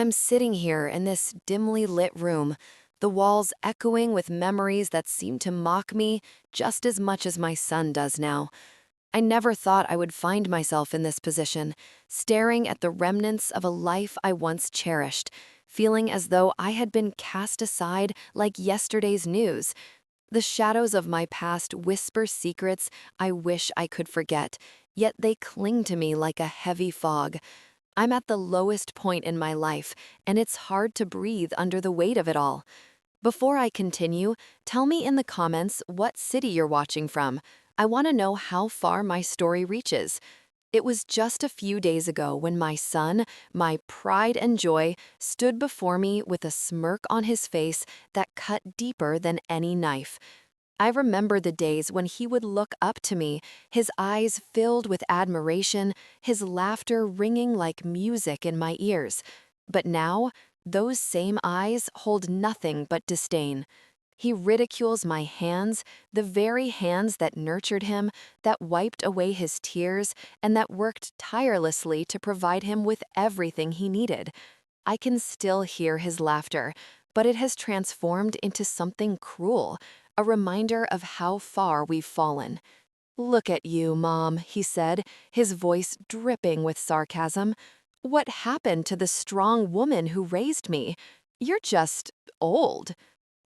I'm sitting here in this dimly lit room, the walls echoing with memories that seem to mock me just as much as my son does now. I never thought I would find myself in this position, staring at the remnants of a life I once cherished, feeling as though I had been cast aside like yesterday's news. The shadows of my past whisper secrets I wish I could forget, yet they cling to me like a heavy fog. I'm at the lowest point in my life, and it's hard to breathe under the weight of it all. Before I continue, tell me in the comments what city you're watching from. I want to know how far my story reaches. It was just a few days ago when my son, my pride and joy, stood before me with a smirk on his face that cut deeper than any knife. I remember the days when he would look up to me, his eyes filled with admiration, his laughter ringing like music in my ears. But now, those same eyes hold nothing but disdain. He ridicules my hands, the very hands that nurtured him, that wiped away his tears, and that worked tirelessly to provide him with everything he needed. I can still hear his laughter, but it has transformed into something cruel, a reminder of how far we've fallen. "Look at you, Mom," he said, his voice dripping with sarcasm. "What happened to the strong woman who raised me? You're just old."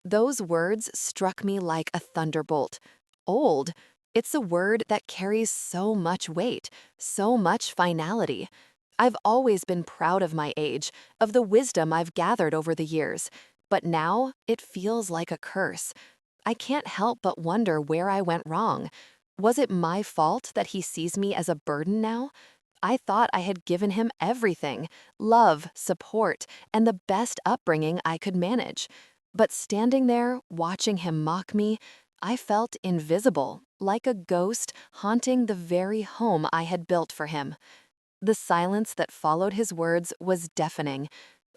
Those words struck me like a thunderbolt. Old. It's a word that carries so much weight, so much finality. I've always been proud of my age, of the wisdom I've gathered over the years, but now it feels like a curse. I can't help but wonder where I went wrong. Was it my fault that he sees me as a burden now? I thought I had given him everything, love, support, and the best upbringing I could manage. But standing there, watching him mock me, I felt invisible, like a ghost haunting the very home I had built for him. The silence that followed his words was deafening.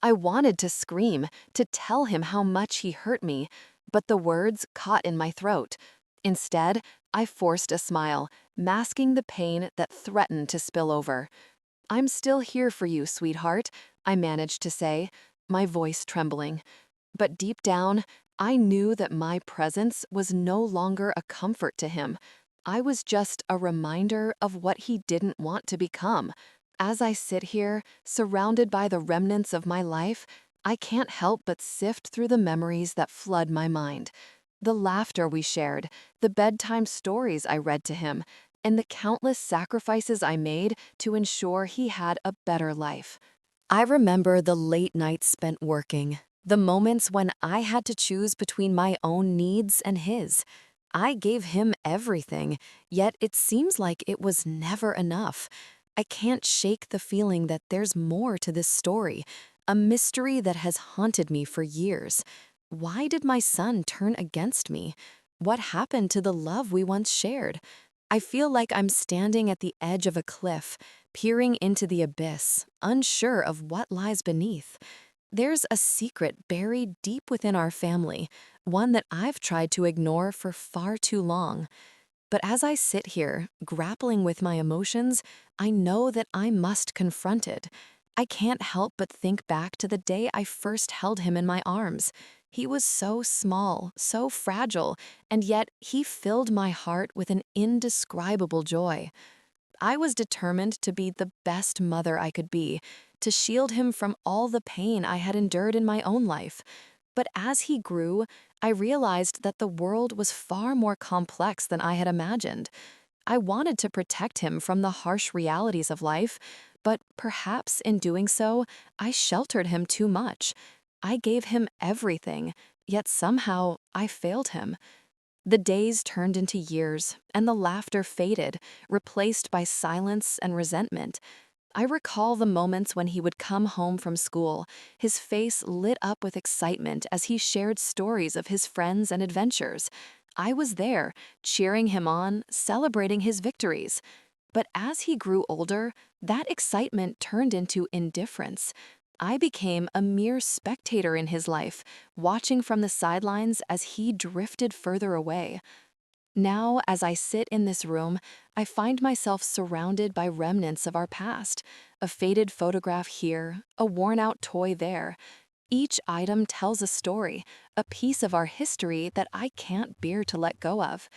I wanted to scream, to tell him how much he hurt me, but the words caught in my throat. Instead, I forced a smile, masking the pain that threatened to spill over. "I'm still here for you, sweetheart," I managed to say, my voice trembling. But deep down, I knew that my presence was no longer a comfort to him. I was just a reminder of what he didn't want to become. As I sit here, surrounded by the remnants of my life, I can't help but sift through the memories that flood my mind. The laughter we shared, the bedtime stories I read to him, and the countless sacrifices I made to ensure he had a better life. I remember the late nights spent working, the moments when I had to choose between my own needs and his. I gave him everything, yet it seems like it was never enough. I can't shake the feeling that there's more to this story, a mystery that has haunted me for years. Why did my son turn against me? What happened to the love we once shared? I feel like I'm standing at the edge of a cliff, peering into the abyss, unsure of what lies beneath. There's a secret buried deep within our family, one that I've tried to ignore for far too long. But as I sit here, grappling with my emotions, I know that I must confront it. I can't help but think back to the day I first held him in my arms. He was so small, so fragile, and yet he filled my heart with an indescribable joy. I was determined to be the best mother I could be, to shield him from all the pain I had endured in my own life. But as he grew, I realized that the world was far more complex than I had imagined. I wanted to protect him from the harsh realities of life, but perhaps in doing so, I sheltered him too much. I gave him everything, yet somehow I failed him. The days turned into years, and the laughter faded, replaced by silence and resentment. I recall the moments when he would come home from school, his face lit up with excitement as he shared stories of his friends and adventures. I was there, cheering him on, celebrating his victories. But as he grew older, that excitement turned into indifference. I became a mere spectator in his life, watching from the sidelines as he drifted further away. Now, as I sit in this room, I find myself surrounded by remnants of our past. A faded photograph here, a worn-out toy there. Each item tells a story, a piece of our history that I can't bear to let go of.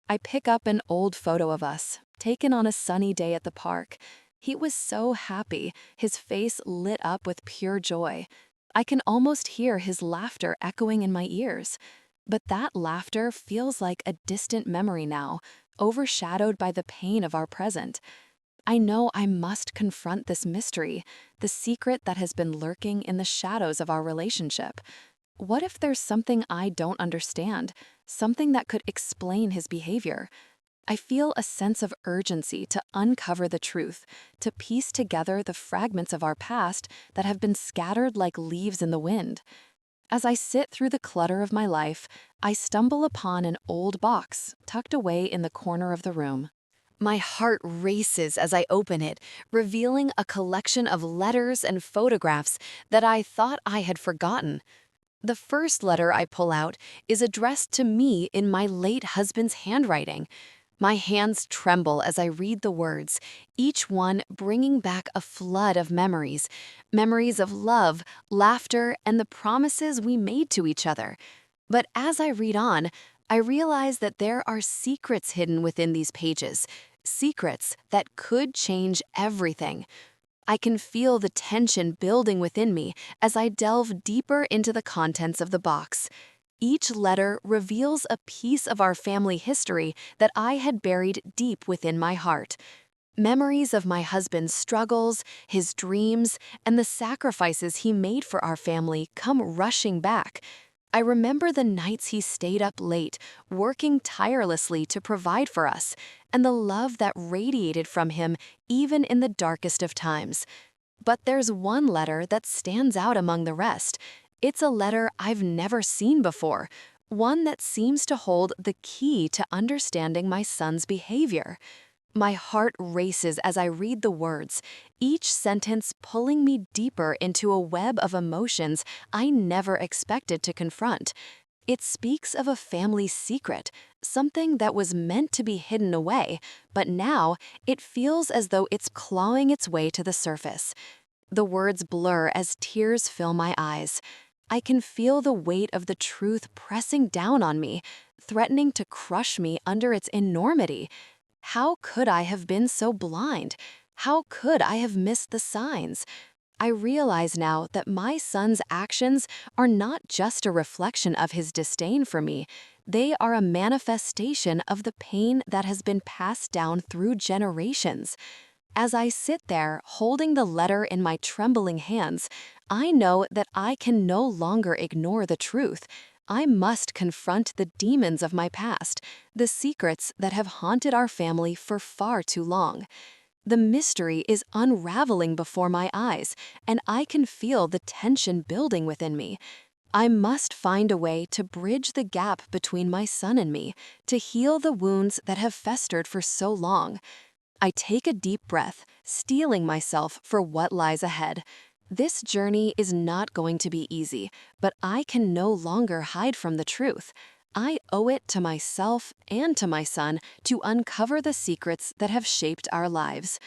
I pick up an old photo of us, taken on a sunny day at the park. He was so happy, his face lit up with pure joy. I can almost hear his laughter echoing in my ears. But that laughter feels like a distant memory now, overshadowed by the pain of our present. I know I must confront this mystery, the secret that has been lurking in the shadows of our relationship. What if there's something I don't understand, something that could explain his behavior? I feel a sense of urgency to uncover the truth, to piece together the fragments of our past that have been scattered like leaves in the wind. As I sit through the clutter of my life, I stumble upon an old box tucked away in the corner of the room. My heart races as I open it, revealing a collection of letters and photographs that I thought I had forgotten. The first letter I pull out is addressed to me in my late husband's handwriting. My hands tremble as I read the words, each one bringing back a flood of memories. Memories of love, laughter, and the promises we made to each other. But as I read on, I realize that there are secrets hidden within these pages, secrets that could change everything. I can feel the tension building within me as I delve deeper into the contents of the box. Each letter reveals a piece of our family history that I had buried deep within my heart. Memories of my husband's struggles, his dreams, and the sacrifices he made for our family come rushing back. I remember the nights he stayed up late, working tirelessly to provide for us, and the love that radiated from him even in the darkest of times. But there's one letter that stands out among the rest. It's a letter I've never seen before, one that seems to hold the key to understanding my son's behavior. My heart races as I read the words, each sentence pulling me deeper into a web of emotions I never expected to confront. It speaks of a family secret, something that was meant to be hidden away, but now it feels as though it's clawing its way to the surface. The words blur as tears fill my eyes. I can feel the weight of the truth pressing down on me, threatening to crush me under its enormity. How could I have been so blind? How could I have missed the signs? I realize now that my son's actions are not just a reflection of his disdain for me. They are a manifestation of the pain that has been passed down through generations. As I sit there, holding the letter in my trembling hands, I know that I can no longer ignore the truth. I must confront the demons of my past, the secrets that have haunted our family for far too long. The mystery is unraveling before my eyes, and I can feel the tension building within me. I must find a way to bridge the gap between my son and me, to heal the wounds that have festered for so long. I take a deep breath, steeling myself for what lies ahead. This journey is not going to be easy, but I can no longer hide from the truth. I owe it to myself and to my son to uncover the secrets that have shaped our lives.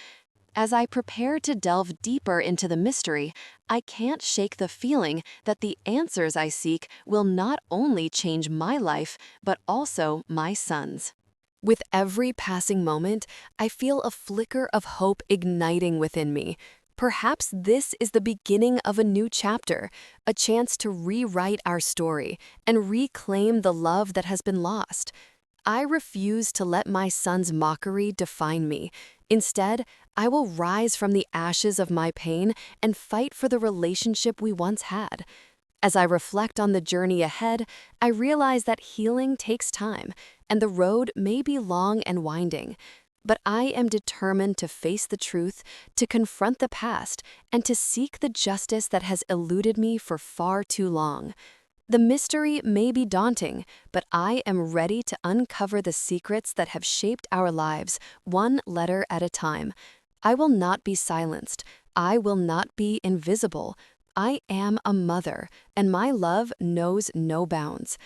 As I prepare to delve deeper into the mystery, I can't shake the feeling that the answers I seek will not only change my life, but also my son's. With every passing moment, I feel a flicker of hope igniting within me. Perhaps this is the beginning of a new chapter, a chance to rewrite our story and reclaim the love that has been lost. I refuse to let my son's mockery define me. Instead, I will rise from the ashes of my pain and fight for the relationship we once had. As I reflect on the journey ahead, I realize that healing takes time, and the road may be long and winding. But I am determined to face the truth, to confront the past, and to seek the justice that has eluded me for far too long. The mystery may be daunting, but I am ready to uncover the secrets that have shaped our lives, one letter at a time. I will not be silenced. I will not be invisible. I am a mother, and my love knows no bounds.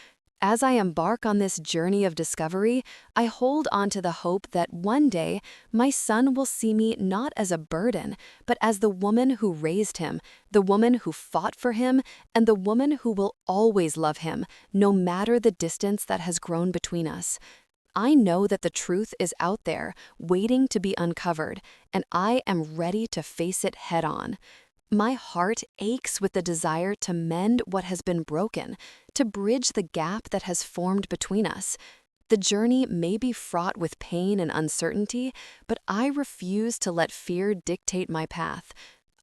As I embark on this journey of discovery, I hold on to the hope that one day my son will see me not as a burden, but as the woman who raised him, the woman who fought for him, and the woman who will always love him, no matter the distance that has grown between us. I know that the truth is out there, waiting to be uncovered, and I am ready to face it head on. My heart aches with the desire to mend what has been broken, to bridge the gap that has formed between us. The journey may be fraught with pain and uncertainty, but I refuse to let fear dictate my path.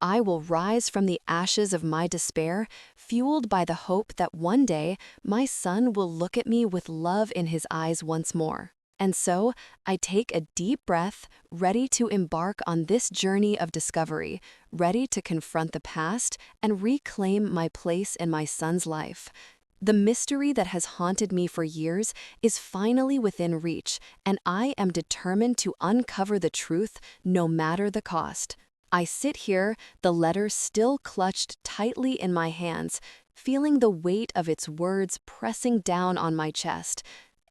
I will rise from the ashes of my despair, fueled by the hope that one day my son will look at me with love in his eyes once more. And so, I take a deep breath, ready to embark on this journey of discovery, ready to confront the past and reclaim my place in my son's life. The mystery that has haunted me for years is finally within reach, and I am determined to uncover the truth no matter the cost. I sit here, the letter still clutched tightly in my hands, feeling the weight of its words pressing down on my chest.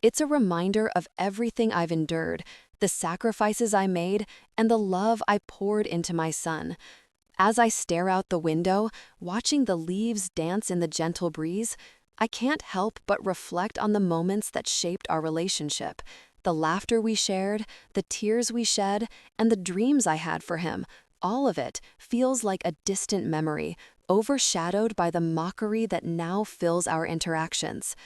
It's a reminder of everything I've endured, the sacrifices I made, and the love I poured into my son. As I stare out the window, watching the leaves dance in the gentle breeze, I can't help but reflect on the moments that shaped our relationship. The laughter we shared, the tears we shed, and the dreams I had for him. All of it feels like a distant memory, overshadowed by the mockery that now fills our interactions.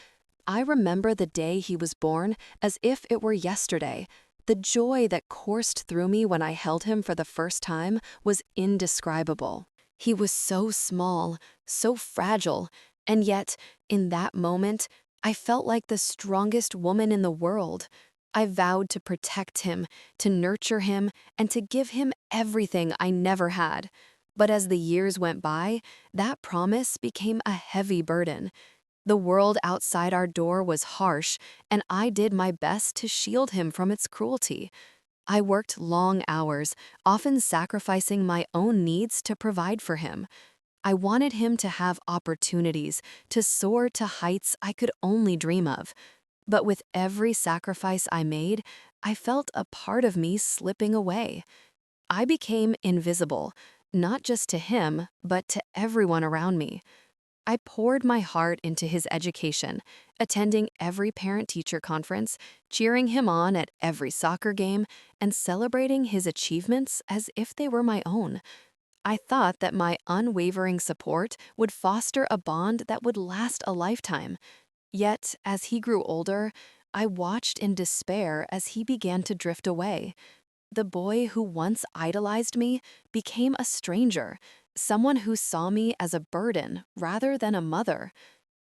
I remember the day he was born as if it were yesterday. The joy that coursed through me when I held him for the first time was indescribable. He was so small, so fragile, and yet, in that moment, I felt like the strongest woman in the world. I vowed to protect him, to nurture him, and to give him everything I never had. But as the years went by, that promise became a heavy burden. The world outside our door was harsh, and I did my best to shield him from its cruelty. I worked long hours, often sacrificing my own needs to provide for him. I wanted him to have opportunities, to soar to heights I could only dream of. But with every sacrifice I made, I felt a part of me slipping away. I became invisible, not just to him, but to everyone around me. I poured my heart into his education, attending every parent-teacher conference, cheering him on at every soccer game, and celebrating his achievements as if they were my own. I thought that my unwavering support would foster a bond that would last a lifetime. Yet, as he grew older, I watched in despair as he began to drift away. The boy who once idolized me became a stranger, someone who saw me as a burden rather than a mother.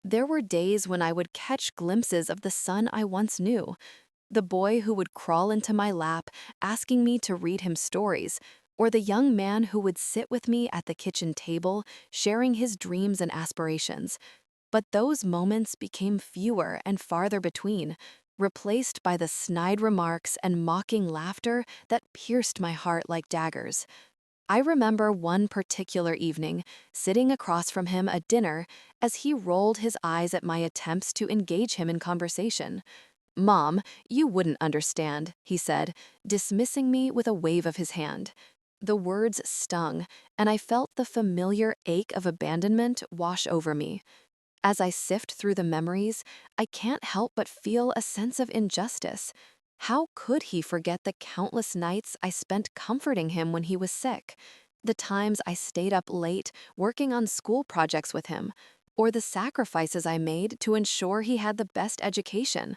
There were days when I would catch glimpses of the son I once knew, the boy who would crawl into my lap asking me to read him stories, or the young man who would sit with me at the kitchen table sharing his dreams and aspirations. But those moments became fewer and farther between, replaced by the snide remarks and mocking laughter that pierced my heart like daggers. I remember one particular evening, sitting across from him at dinner, as he rolled his eyes at my attempts to engage him in conversation. "Mom, you wouldn't understand," he said, dismissing me with a wave of his hand. The words stung, and I felt the familiar ache of abandonment wash over me. As I sift through the memories, I can't help but feel a sense of injustice. How could he forget the countless nights I spent comforting him when he was sick? The times I stayed up late working on school projects with him? Or the sacrifices I made to ensure he had the best education?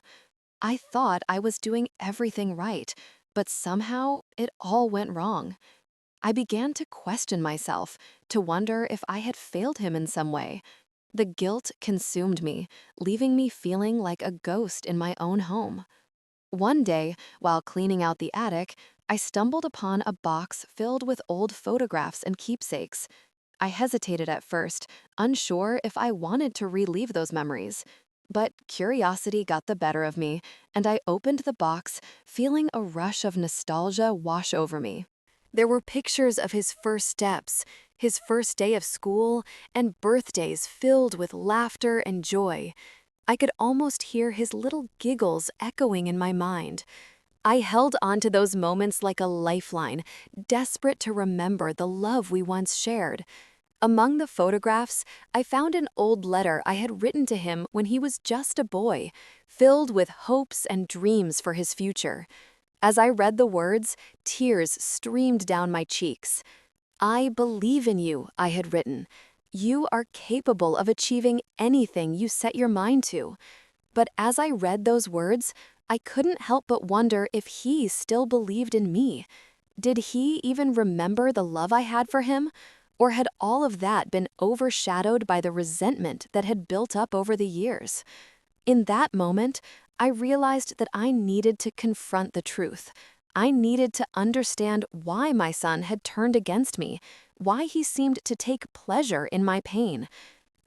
I thought I was doing everything right, but somehow it all went wrong. I began to question myself, to wonder if I had failed him in some way. The guilt consumed me, leaving me feeling like a ghost in my own home. One day, while cleaning out the attic, I stumbled upon a box filled with old photographs and keepsakes. I hesitated at first, unsure if I wanted to relive those memories. But curiosity got the better of me, and I opened the box, feeling a rush of nostalgia wash over me. There were pictures of his first steps, his first day of school, and birthdays filled with laughter and joy. I could almost hear his little giggles echoing in my mind. I held on to those moments like a lifeline, desperate to remember the love we once shared. Among the photographs, I found an old letter I had written to him when he was just a boy, filled with hopes and dreams for his future. As I read the words, tears streamed down my cheeks. "I believe in you," I had written. "You are capable of achieving anything you set your mind to." But as I read those words, I couldn't help but wonder if he still believed in me. Did he even remember the love I had for him? Or had all of that been overshadowed by the resentment that had built up over the years? In that moment, I realized that I needed to confront the truth. I needed to understand why my son had turned against me, why he seemed to take pleasure in my pain.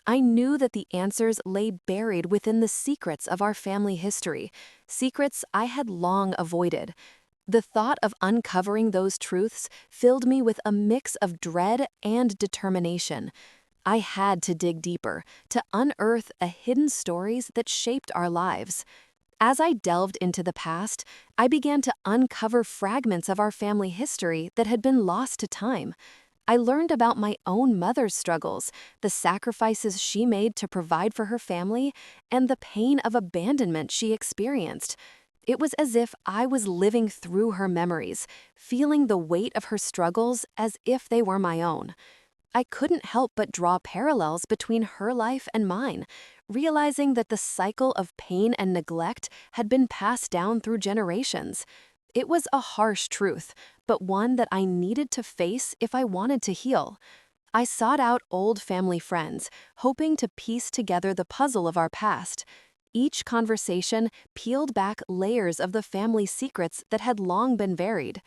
I knew that the answers lay buried within the secrets of our family history, secrets I had long avoided. The thought of uncovering those truths filled me with a mix of dread and determination. I had to dig deeper, to unearth the hidden stories that shaped our lives. As I delved into the past, I began to uncover fragments of our family history that had been lost to time. I learned about my own mother's struggles, the sacrifices she made to provide for her family, and the pain of abandonment she experienced. It was as if I was living through her memories, feeling the weight of her struggles as if they were my own. I couldn't help but draw parallels between her life and mine, realizing that the cycle of pain and neglect had been passed down through generations. It was a harsh truth, but one that I needed to face if I wanted to heal. I sought out old family friends, hoping to piece together the puzzle of our past. Each conversation peeled back layers of the family secrets that had long been buried.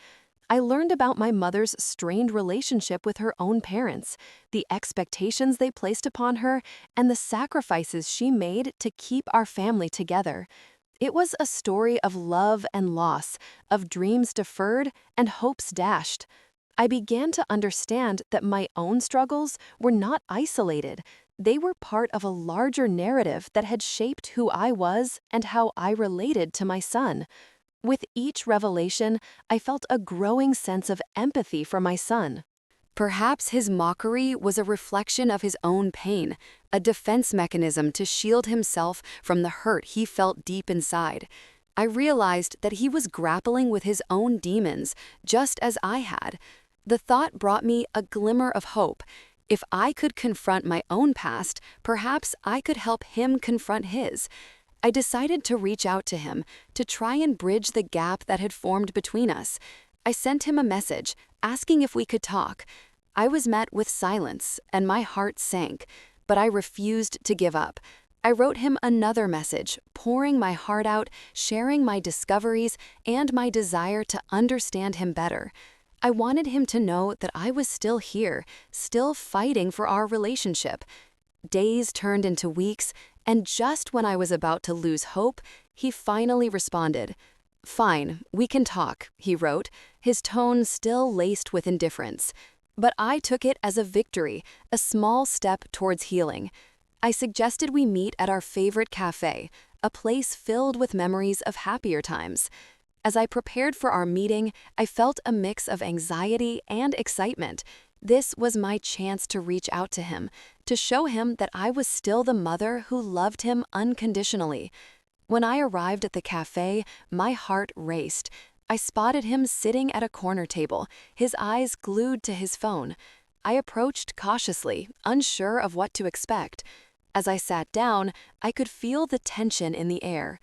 I learned about my mother's strained relationship with her own parents, the expectations they placed upon her, and the sacrifices she made to keep our family together. It was a story of love and loss, of dreams deferred and hopes dashed. I began to understand that my own struggles were not isolated. They were part of a larger narrative that had shaped who I was and how I related to my son. With each revelation, I felt a growing sense of empathy for my son. Perhaps his mockery was a reflection of his own pain, a defense mechanism to shield himself from the hurt he felt deep inside. I realized that he was grappling with his own demons, just as I had. The thought brought me a glimmer of hope. If I could confront my own past, perhaps I could help him confront his. I decided to reach out to him, to try and bridge the gap that had formed between us. I sent him a message, asking if we could talk. I was met with silence, and my heart sank, but I refused to give up. I wrote him another message, pouring my heart out, sharing my discoveries, and my desire to understand him better. I wanted him to know that I was still here, still fighting for our relationship. Days turned into weeks, and just when I was about to lose hope, he finally responded. "Fine, we can talk," he wrote, his tone still laced with indifference. But I took it as a victory, a small step towards healing. I suggested we meet at our favorite cafe, a place filled with memories of happier times. As I prepared for our meeting, I felt a mix of anxiety and excitement. This was my chance to reach out to him, to show him that I was still the mother who loved him unconditionally. When I arrived at the cafe, my heart raced. I spotted him sitting at a corner table, his eyes glued to his phone. I approached cautiously, unsure of what to expect. As I sat down, I could feel the tension in the air.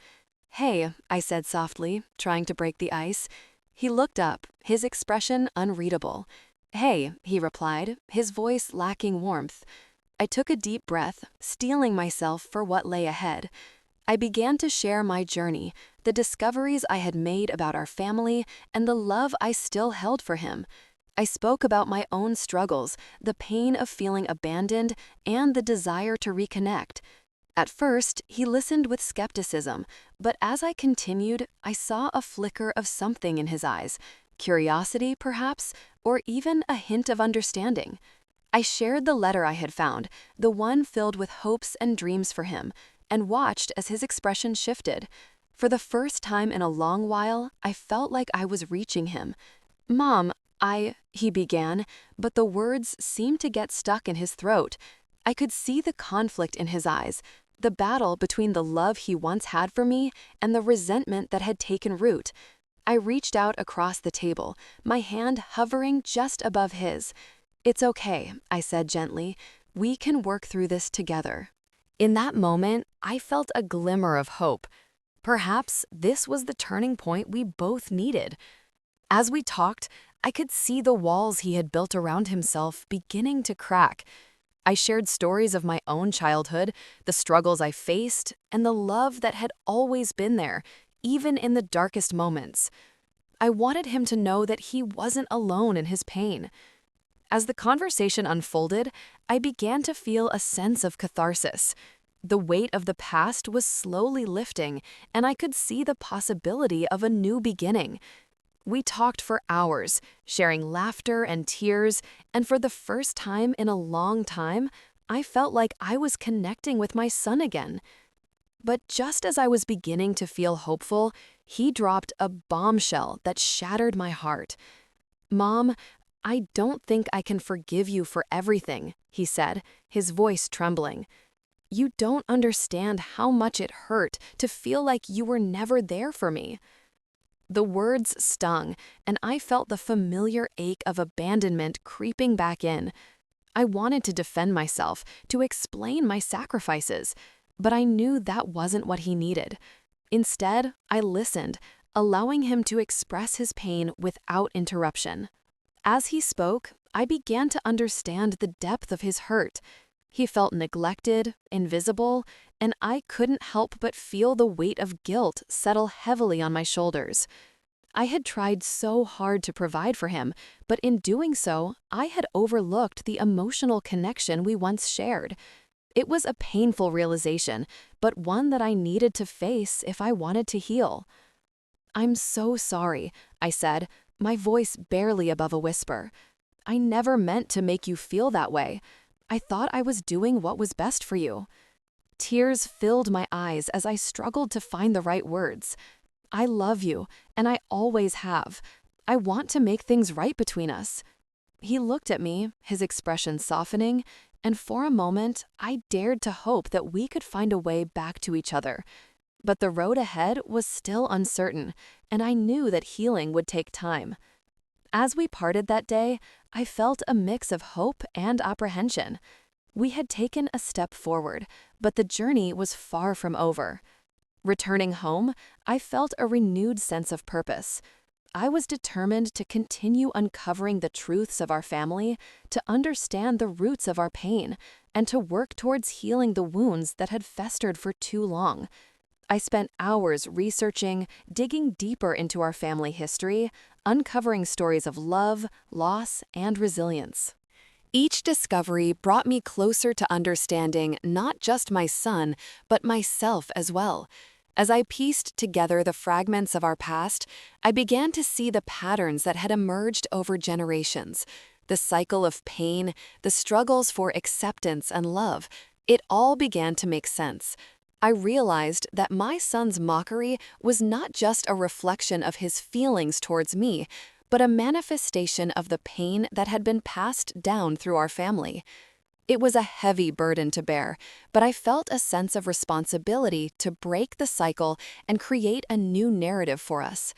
"Hey," I said softly, trying to break the ice. He looked up, his expression unreadable. "Hey," he replied, his voice lacking warmth. I took a deep breath, steeling myself for what lay ahead. I began to share my journey, the discoveries I had made about our family, and the love I still held for him. I spoke about my own struggles, the pain of feeling abandoned, and the desire to reconnect. At first, he listened with skepticism, but as I continued, I saw a flicker of something in his eyes, curiosity, perhaps, or even a hint of understanding. I shared the letter I had found, the one filled with hopes and dreams for him, and watched as his expression shifted. For the first time in a long while, I felt like I was reaching him. "Mom, he began, but the words seemed to get stuck in his throat. I could see the conflict in his eyes, the battle between the love he once had for me and the resentment that had taken root. I reached out across the table, my hand hovering just above his. "It's okay," I said gently. "We can work through this together." In that moment, I felt a glimmer of hope. Perhaps this was the turning point we both needed. As we talked, I could see the walls he had built around himself beginning to crack. I shared stories of my own childhood, the struggles I faced, and the love that had always been there, even in the darkest moments. I wanted him to know that he wasn't alone in his pain. As the conversation unfolded, I began to feel a sense of catharsis. The weight of the past was slowly lifting, and I could see the possibility of a new beginning. We talked for hours, sharing laughter and tears, and for the first time in a long time, I felt like I was connecting with my son again. But just as I was beginning to feel hopeful, he dropped a bombshell that shattered my heart. "Mom, I don't think I can forgive you for everything," he said, his voice trembling. "You don't understand how much it hurt to feel like you were never there for me." The words stung, and I felt the familiar ache of abandonment creeping back in. I wanted to defend myself, to explain my sacrifices, but I knew that wasn't what he needed. Instead, I listened, allowing him to express his pain without interruption. As he spoke, I began to understand the depth of his hurt. He felt neglected, invisible, and I couldn't help but feel the weight of guilt settle heavily on my shoulders. I had tried so hard to provide for him, but in doing so, I had overlooked the emotional connection we once shared. It was a painful realization, but one that I needed to face if I wanted to heal. "I'm so sorry," I said, my voice barely above a whisper. "I never meant to make you feel that way. I thought I was doing what was best for you." Tears filled my eyes as I struggled to find the right words. "I love you, and I always have. I want to make things right between us." He looked at me, his expression softening, and for a moment, I dared to hope that we could find a way back to each other. But the road ahead was still uncertain, and I knew that healing would take time. As we parted that day, I felt a mix of hope and apprehension. We had taken a step forward, but the journey was far from over. Returning home, I felt a renewed sense of purpose. I was determined to continue uncovering the truths of our family, to understand the roots of our pain, and to work towards healing the wounds that had festered for too long. I spent hours researching, digging deeper into our family history, uncovering stories of love, loss, and resilience. Each discovery brought me closer to understanding not just my son, but myself as well. As I pieced together the fragments of our past, I began to see the patterns that had emerged over generations. The cycle of pain, the struggles for acceptance and love, it all began to make sense. I realized that my son's mockery was not just a reflection of his feelings towards me, but a manifestation of the pain that had been passed down through our family. It was a heavy burden to bear, but I felt a sense of responsibility to break the cycle and create a new narrative for us.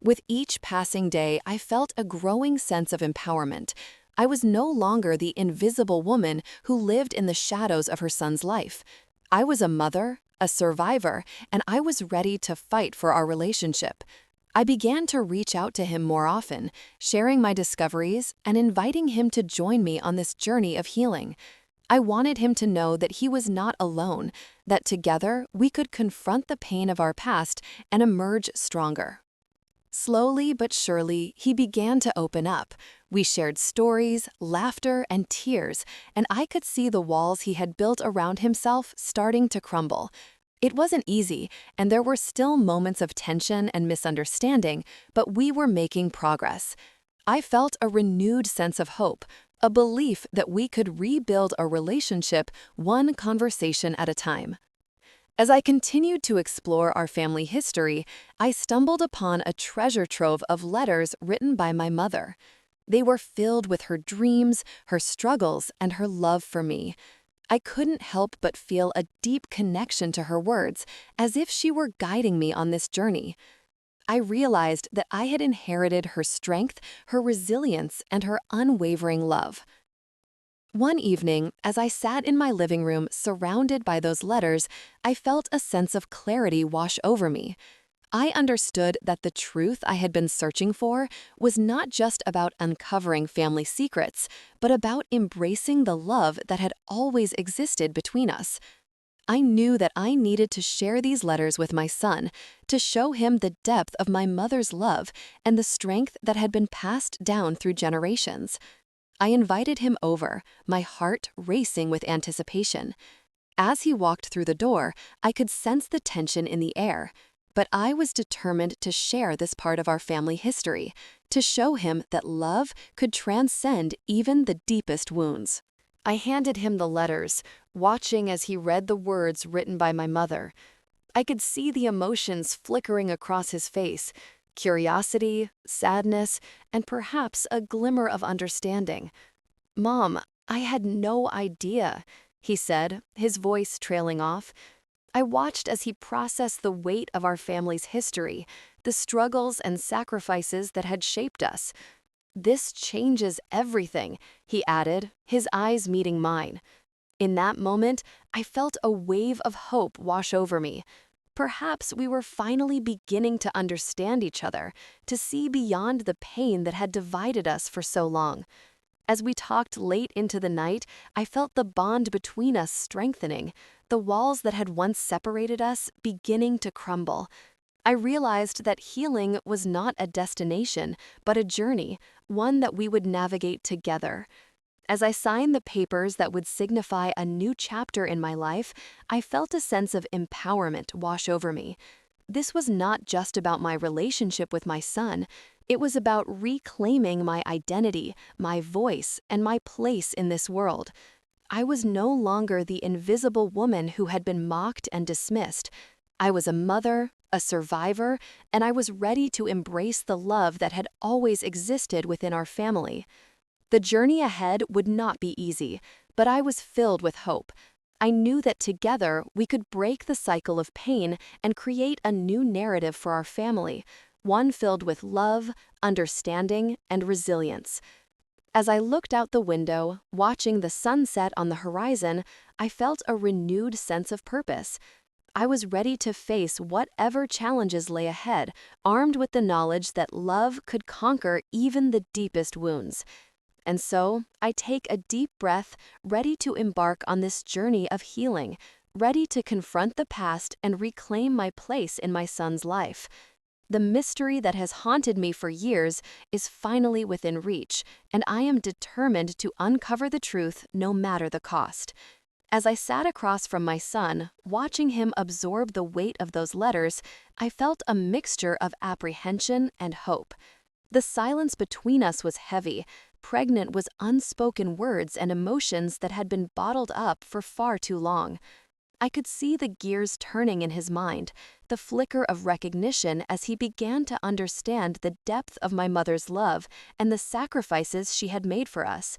With each passing day, I felt a growing sense of empowerment. I was no longer the invisible woman who lived in the shadows of her son's life. I was a mother, a survivor, and I was ready to fight for our relationship. I began to reach out to him more often, sharing my discoveries and inviting him to join me on this journey of healing. I wanted him to know that he was not alone, that together we could confront the pain of our past and emerge stronger. Slowly but surely, he began to open up. We shared stories, laughter, and tears, and I could see the walls he had built around himself starting to crumble. It wasn't easy, and there were still moments of tension and misunderstanding, but we were making progress. I felt a renewed sense of hope, a belief that we could rebuild a relationship one conversation at a time. As I continued to explore our family history, I stumbled upon a treasure trove of letters written by my mother. They were filled with her dreams, her struggles, and her love for me. I couldn't help but feel a deep connection to her words, as if she were guiding me on this journey. I realized that I had inherited her strength, her resilience, and her unwavering love. One evening, as I sat in my living room surrounded by those letters, I felt a sense of clarity wash over me. I understood that the truth I had been searching for was not just about uncovering family secrets, but about embracing the love that had always existed between us. I knew that I needed to share these letters with my son, to show him the depth of my mother's love and the strength that had been passed down through generations. I invited him over, my heart racing with anticipation. As he walked through the door, I could sense the tension in the air, but I was determined to share this part of our family history, to show him that love could transcend even the deepest wounds. I handed him the letters, watching as he read the words written by my mother. I could see the emotions flickering across his face: curiosity, sadness, and perhaps a glimmer of understanding. "Mom, I had no idea," he said, his voice trailing off. I watched as he processed the weight of our family's history, the struggles and sacrifices that had shaped us. "This changes everything," he added, his eyes meeting mine. In that moment, I felt a wave of hope wash over me. Perhaps we were finally beginning to understand each other, to see beyond the pain that had divided us for so long. As we talked late into the night, I felt the bond between us strengthening, the walls that had once separated us beginning to crumble. I realized that healing was not a destination, but a journey, one that we would navigate together. As I signed the papers that would signify a new chapter in my life, I felt a sense of empowerment wash over me. This was not just about my relationship with my son. It was about reclaiming my identity, my voice, and my place in this world. I was no longer the invisible woman who had been mocked and dismissed. I was a mother, a survivor, and I was ready to embrace the love that had always existed within our family. The journey ahead would not be easy, but I was filled with hope. I knew that together we could break the cycle of pain and create a new narrative for our family, one filled with love, understanding, and resilience. As I looked out the window, watching the sunset on the horizon, I felt a renewed sense of purpose. I was ready to face whatever challenges lay ahead, armed with the knowledge that love could conquer even the deepest wounds. And so, I take a deep breath, ready to embark on this journey of healing, ready to confront the past and reclaim my place in my son's life. The mystery that has haunted me for years is finally within reach, and I am determined to uncover the truth no matter the cost. As I sat across from my son, watching him absorb the weight of those letters, I felt a mixture of apprehension and hope. The silence between us was heavy, pregnant with unspoken words and emotions that had been bottled up for far too long. I could see the gears turning in his mind, the flicker of recognition as he began to understand the depth of my mother's love and the sacrifices she had made for us.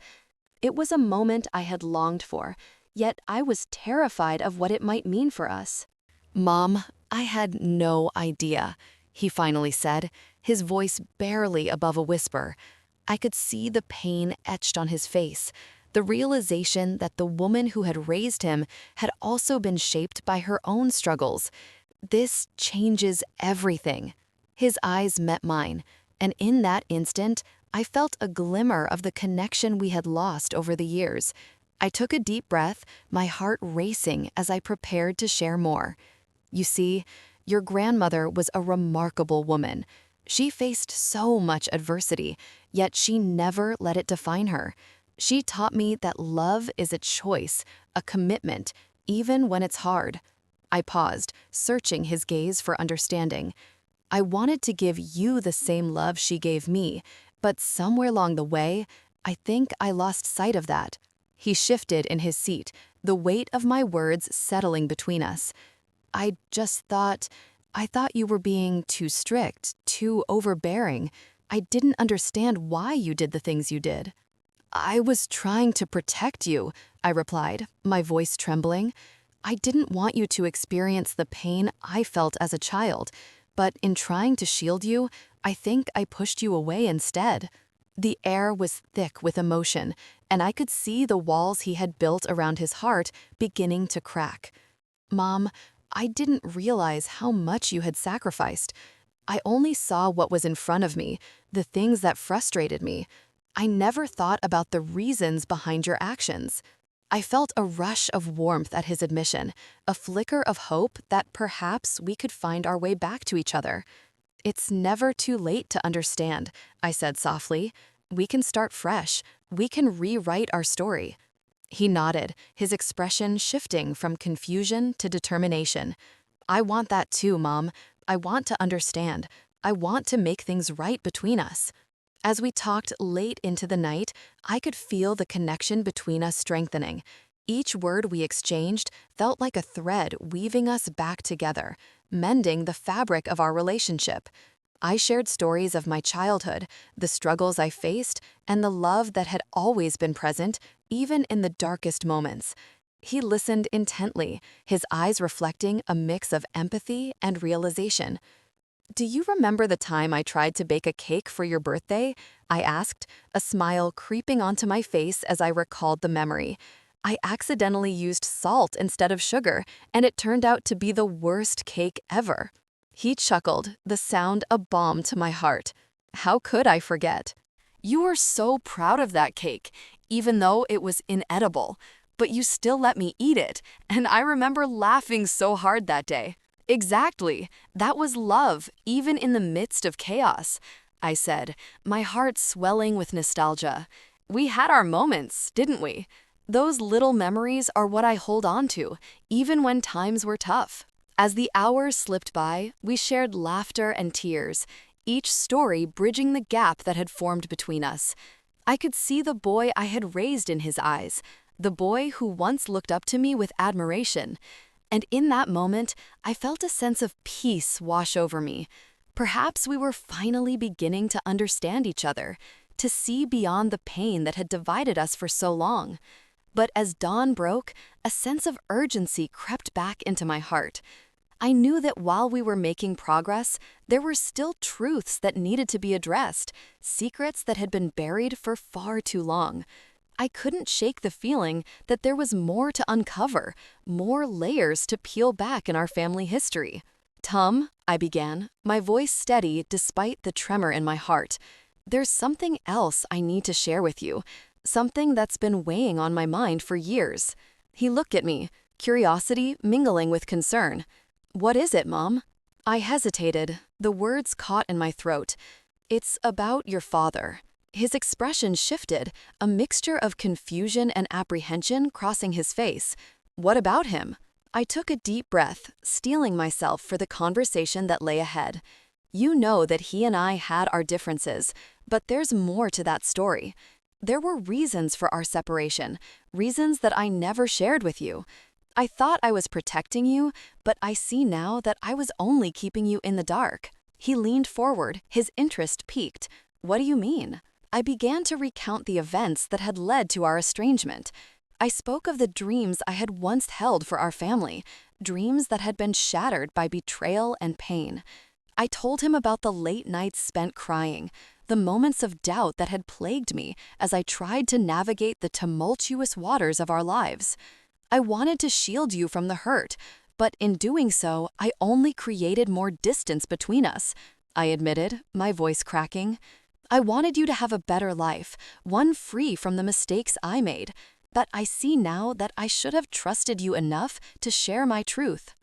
It was a moment I had longed for, yet I was terrified of what it might mean for us. "Mom, I had no idea," he finally said, his voice barely above a whisper. I could see the pain etched on his face, the realization that the woman who had raised him had also been shaped by her own struggles. "This changes everything." His eyes met mine, and in that instant, I felt a glimmer of the connection we had lost over the years. I took a deep breath, my heart racing as I prepared to share more. "You see, your grandmother was a remarkable woman. She faced so much adversity, yet she never let it define her. She taught me that love is a choice, a commitment, even when it's hard." I paused, searching his gaze for understanding. "I wanted to give you the same love she gave me, but somewhere along the way, I think I lost sight of that." He shifted in his seat, the weight of my words settling between us. I thought you were being too strict, too overbearing. I didn't understand why you did the things you did." "I was trying to protect you," I replied, my voice trembling. "I didn't want you to experience the pain I felt as a child, but in trying to shield you, I think I pushed you away instead." The air was thick with emotion, and I could see the walls he had built around his heart beginning to crack. "Mom, I didn't realize how much you had sacrificed. I only saw what was in front of me, the things that frustrated me. I never thought about the reasons behind your actions." I felt a rush of warmth at his admission, a flicker of hope that perhaps we could find our way back to each other. "It's never too late to understand," I said softly. "We can start fresh. We can rewrite our story." He nodded, his expression shifting from confusion to determination. "I want that too, Mom. I want to understand. I want to make things right between us." As we talked late into the night, I could feel the connection between us strengthening. Each word we exchanged felt like a thread weaving us back together, mending the fabric of our relationship. I shared stories of my childhood, the struggles I faced, and the love that had always been present, even in the darkest moments. He listened intently, his eyes reflecting a mix of empathy and realization. "Do you remember the time I tried to bake a cake for your birthday?" I asked, a smile creeping onto my face as I recalled the memory. "I accidentally used salt instead of sugar, and it turned out to be the worst cake ever." He chuckled, the sound a balm to my heart. How could I forget? "You were so proud of that cake, even though it was inedible. But you still let me eat it, and I remember laughing so hard that day." "Exactly. That was love, even in the midst of chaos," I said, my heart swelling with nostalgia. "We had our moments, didn't we? Those little memories are what I hold on to, even when times were tough." As the hours slipped by, we shared laughter and tears, each story bridging the gap that had formed between us. I could see the boy I had raised in his eyes, the boy who once looked up to me with admiration. And in that moment, I felt a sense of peace wash over me. Perhaps we were finally beginning to understand each other, to see beyond the pain that had divided us for so long. But as dawn broke, a sense of urgency crept back into my heart. I knew that while we were making progress, there were still truths that needed to be addressed, secrets that had been buried for far too long. I couldn't shake the feeling that there was more to uncover, more layers to peel back in our family history. "Tom," I began, my voice steady despite the tremor in my heart, "there's something else I need to share with you, something that's been weighing on my mind for years." He looked at me, curiosity mingling with concern. "What is it, Mom?" I hesitated, the words caught in my throat. "It's about your father." His expression shifted, a mixture of confusion and apprehension crossing his face. "What about him?" I took a deep breath, steeling myself for the conversation that lay ahead. "You know that he and I had our differences, but there's more to that story. There were reasons for our separation, reasons that I never shared with you. I thought I was protecting you, but I see now that I was only keeping you in the dark." He leaned forward, his interest piqued. "What do you mean?" I began to recount the events that had led to our estrangement. I spoke of the dreams I had once held for our family, dreams that had been shattered by betrayal and pain. I told him about the late nights spent crying, the moments of doubt that had plagued me as I tried to navigate the tumultuous waters of our lives. I wanted to shield you from the hurt, but in doing so, I only created more distance between us, I admitted, my voice cracking. I wanted you to have a better life, one free from the mistakes I made, but I see now that I should have trusted you enough to share my truth.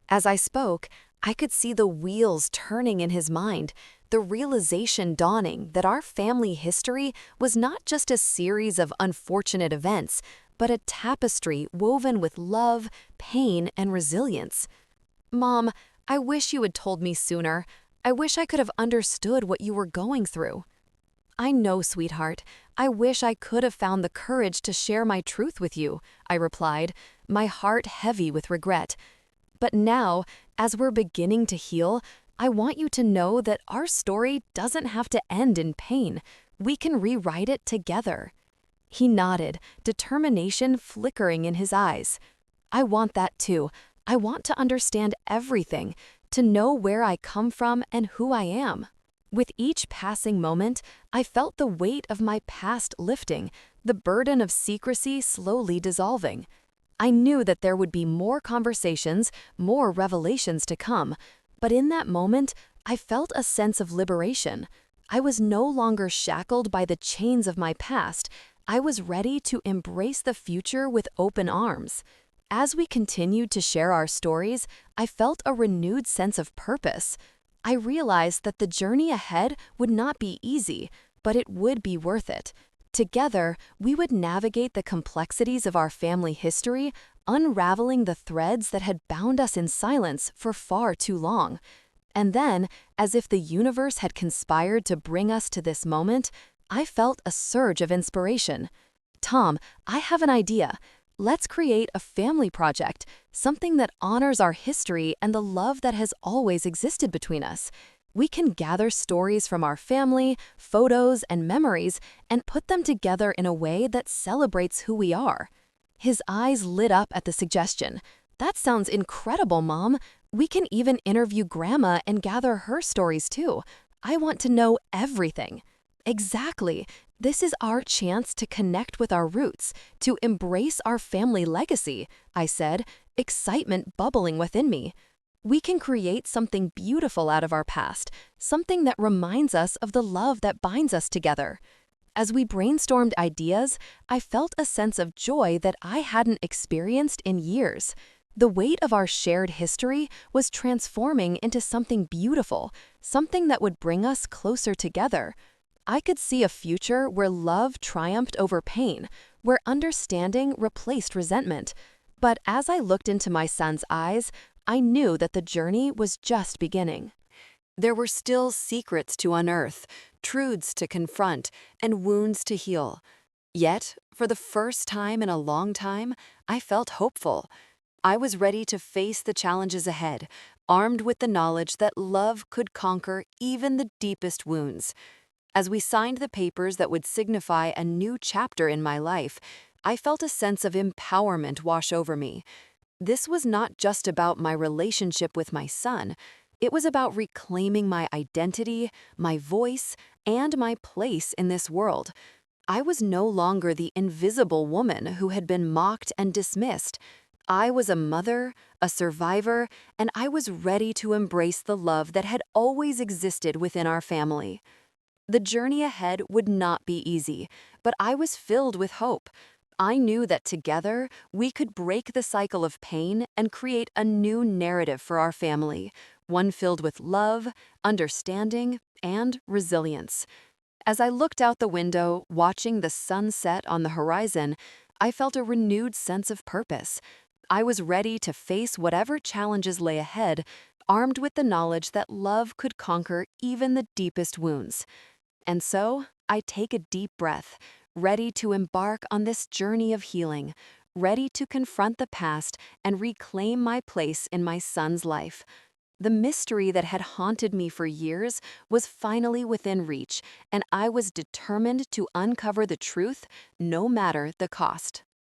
As I spoke, I could see the wheels turning in his mind, the realization dawning that our family history was not just a series of unfortunate events, but a tapestry woven with love, pain, and resilience. "Mom, I wish you had told me sooner. I wish I could have understood what you were going through." "I know, sweetheart. I wish I could have found the courage to share my truth with you," I replied, my heart heavy with regret. But now, as we're beginning to heal, I want you to know that our story doesn't have to end in pain. We can rewrite it together. He nodded, determination flickering in his eyes. I want that too. I want to understand everything, to know where I come from and who I am. With each passing moment, I felt the weight of my past lifting, the burden of secrecy slowly dissolving. I knew that there would be more conversations, more revelations to come, but in that moment, I felt a sense of liberation. I was no longer shackled by the chains of my past. I was ready to embrace the future with open arms. As we continued to share our stories, I felt a renewed sense of purpose. I realized that the journey ahead would not be easy, but it would be worth it. Together, we would navigate the complexities of our family history, unraveling the threads that had bound us in silence for far too long. And then, as if the universe had conspired to bring us to this moment, I felt a surge of inspiration. Tom, I have an idea. Let's create a family project, something that honors our history and the love that has always existed between us. We can gather stories from our family, photos, and memories, and put them together in a way that celebrates who we are. His eyes lit up at the suggestion. That sounds incredible, Mom. We can even interview Grandma and gather her stories too. I want to know everything. Exactly. This is our chance to connect with our roots, to embrace our family legacy, I said, excitement bubbling within me. We can create something beautiful out of our past, something that reminds us of the love that binds us together. As we brainstormed ideas, I felt a sense of joy that I hadn't experienced in years. The weight of our shared history was transforming into something beautiful, something that would bring us closer together. I could see a future where love triumphed over pain, where understanding replaced resentment. But as I looked into my son's eyes, I knew that the journey was just beginning. There were still secrets to unearth, truths to confront, and wounds to heal. Yet, for the first time in a long time, I felt hopeful. I was ready to face the challenges ahead, armed with the knowledge that love could conquer even the deepest wounds. As we signed the papers that would signify a new chapter in my life, I felt a sense of empowerment wash over me. This was not just about my relationship with my son. It was about reclaiming my identity, my voice, and my place in this world. I was no longer the invisible woman who had been mocked and dismissed. I was a mother, a survivor, and I was ready to embrace the love that had always existed within our family. The journey ahead would not be easy, but I was filled with hope. I knew that together we could break the cycle of pain and create a new narrative for our family, one filled with love, understanding, and resilience. As I looked out the window, watching the sunset on the horizon, I felt a renewed sense of purpose. I was ready to face whatever challenges lay ahead, armed with the knowledge that love could conquer even the deepest wounds. And so, I take a deep breath, ready to embark on this journey of healing, ready to confront the past and reclaim my place in my son's life. The mystery that had haunted me for years was finally within reach, and I was determined to uncover the truth, no matter the cost.